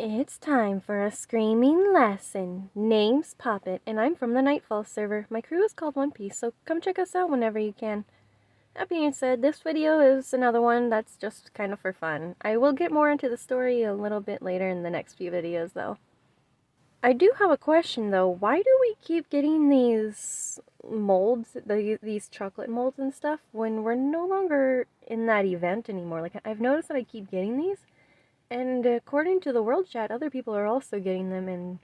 It's time for a screaming lesson. Name's Puppet, and I'm from the Nightfall server. My crew is called One Piece, so come check us out whenever you can. That being said, this video is another one that's just kind of for fun. I will get more into the story a little bit later in the next few videos, though. I do have a question, though. Why do we keep getting these molds, these chocolate molds and stuff, when we're no longer in that event anymore? Like, I've noticed that I keep getting these. And according to the world chat, other people are also getting them, and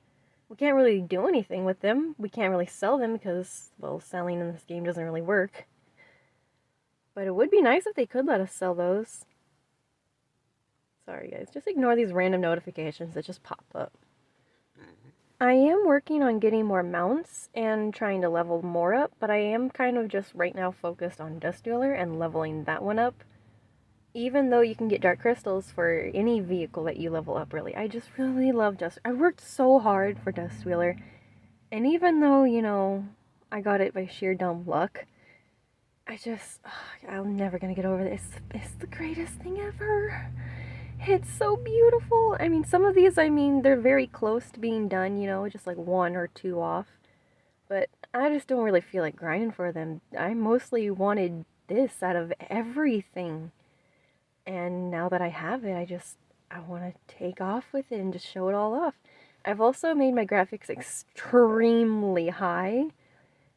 we can't really do anything with them. We can't really sell them because, well, selling in this game doesn't really work. But it would be nice if they could let us sell those. Sorry guys, just ignore these random notifications that just pop up. I am working on getting more mounts and trying to level more up, but I am kind of just right now focused on Dust Dweller and leveling that one up. Even though you can get dark crystals for any vehicle that you level up, really. I just really love Dust. I worked so hard for Dust Wheeler. And even though, you know, I got it by sheer dumb luck, I'm never gonna get over this. It's the greatest thing ever. It's so beautiful. I mean, some of these, they're very close to being done, you know, just like 1 or 2 off. But I just don't really feel like grinding for them. I mostly wanted this out of everything. And now that I have it, I want to take off with it and just show it all off. I've also made my graphics extremely high,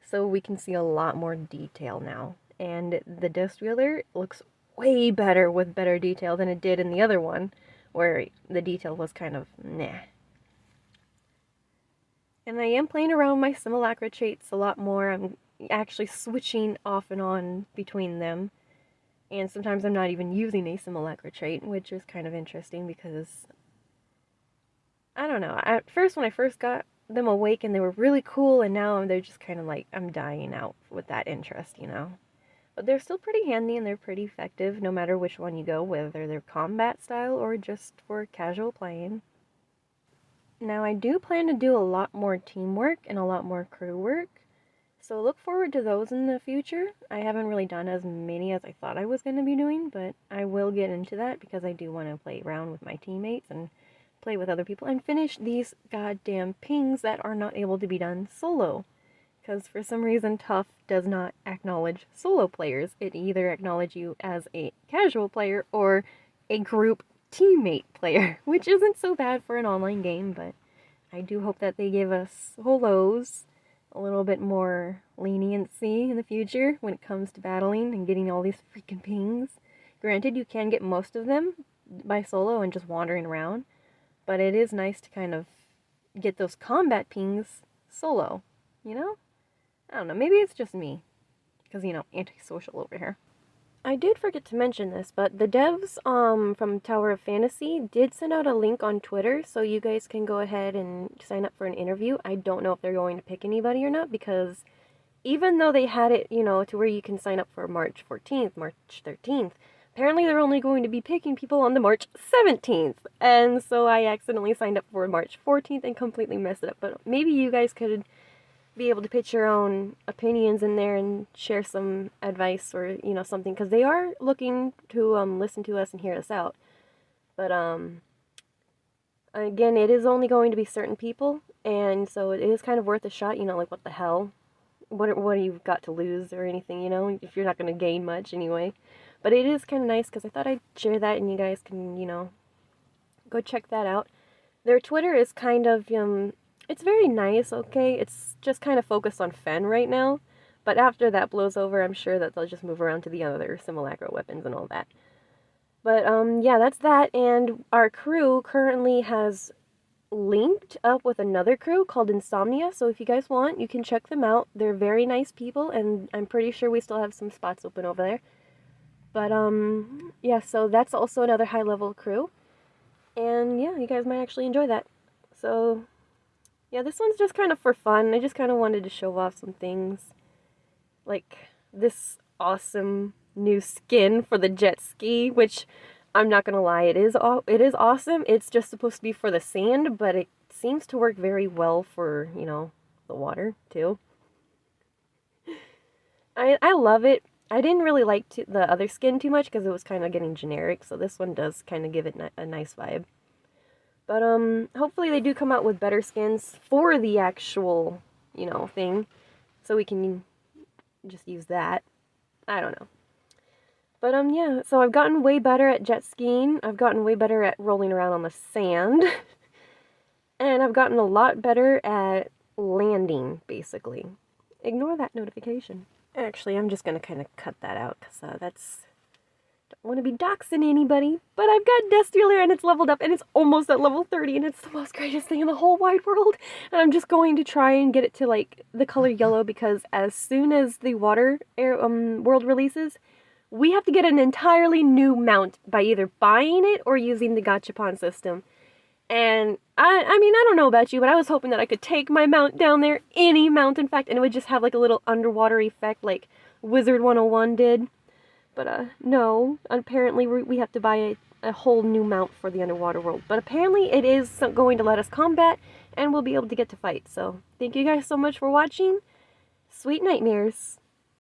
so we can see a lot more detail now. And the Dust Wheeler looks way better with better detail than it did in the other one, where the detail was kind of meh. And I am playing around with my simulacra traits a lot more. I'm actually switching off and on between them. And sometimes I'm not even using a simulacra trait, which is kind of interesting because, I don't know, at first when I first got them awake and they were really cool, and now they're just kind of like, I'm dying out with that interest, you know? But they're still pretty handy and they're pretty effective no matter which one you go, whether they're combat style or just for casual playing. Now I do plan to do a lot more teamwork and a lot more crew work. So look forward to those in the future. I haven't really done as many as I thought I was going to be doing, but I will get into that because I do want to play around with my teammates and play with other people and finish these goddamn pings that are not able to be done solo. Because for some reason Tough does not acknowledge solo players. It either acknowledges you as a casual player or a group teammate player, which isn't so bad for an online game, but I do hope that they give us solos a little bit more leniency in the future when it comes to battling and getting all these freaking pings. Granted, you can get most of them by solo and just wandering around, but it is nice to kind of get those combat pings solo, you know? I don't know, maybe it's just me, because, you know, antisocial over here. I did forget to mention this, but the devs from Tower of Fantasy did send out a link on Twitter, so you guys can go ahead and sign up for an interview. I don't know if they're going to pick anybody or not, because even though they had it, you know, to where you can sign up for March 14th, March 13th, apparently they're only going to be picking people on the March 17th, and so I accidentally signed up for March 14th and completely messed it up. But maybe you guys could be able to pitch your own opinions in there and share some advice or, you know, something, because they are looking to listen to us and hear us out. But again, it is only going to be certain people, and so it is kind of worth a shot. You know, like, what the hell, what do you got to lose or anything, you know, if you're not going to gain much anyway. But it is kind of nice because I thought I'd share that and you guys can, you know, go check that out. Their Twitter is kind of it's very nice, okay? It's just kind of focused on Fen right now. But after that blows over, I'm sure that they'll just move around to the other simulacra weapons and all that. But, yeah, that's that. And our crew currently has linked up with another crew called Insomnia. So if you guys want, you can check them out. They're very nice people, and I'm pretty sure we still have some spots open over there. But, yeah, so that's also another high-level crew. And, yeah, you guys might actually enjoy that. So yeah, this one's just kind of for fun. I just kind of wanted to show off some things. Like this awesome new skin for the jet ski, which I'm not gonna lie, it is awesome. It's just supposed to be for the sand, but it seems to work very well for, you know, the water too. I love it. I didn't really like the other skin too much because it was kind of getting generic, so this one does kind of give it a nice vibe. But, hopefully they do come out with better skins for the actual, you know, thing. So we can just use that. I don't know. But, yeah, so I've gotten way better at jet skiing. I've gotten way better at rolling around on the sand. And I've gotten a lot better at landing, basically. Ignore that notification. Actually, I'm just gonna kind of cut that out, because that's... don't want to be doxing anybody. But I've got Destrular, and it's leveled up, and it's almost at level 30, and it's the most greatest thing in the whole wide world. And I'm just going to try and get it to, like, the color yellow, because as soon as the water world releases, we have to get an entirely new mount by either buying it or using the gachapon system. And I mean, I don't know about you, but I was hoping that I could take my mount down there, any mount in fact, and it would just have like a little underwater effect like Wizard 101 did. But no, apparently we have to buy a whole new mount for the underwater world. But apparently it is going to let us combat, and we'll be able to get to fight. So thank you guys so much for watching. Sweet nightmares.